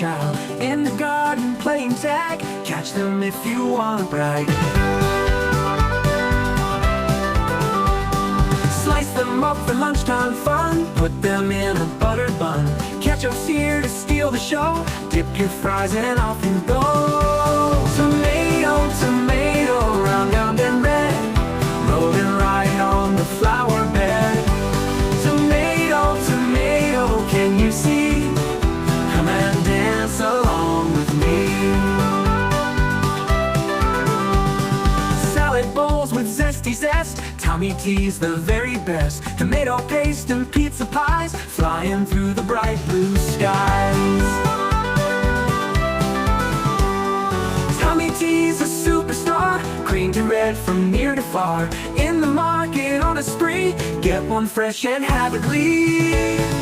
child in the garden playing tag. Catch them if you want to brag. Slice them up for lunchtime fun. Put them in a buttered bun. Ketchup's here to steal the show. Dip your fries and off you go. Tomato, tomato, round, round and red, rolling right on the flower bed. Tomato, tomato, can you see? Come and dance along with me. Salad bowls with zesty zest. Tommy T's the very best. Tomato paste and pizza pies, flying through the bright blue skies. Tommy T's a superstar, green to red from near to far. In the market on a spree, get one fresh and have it leave.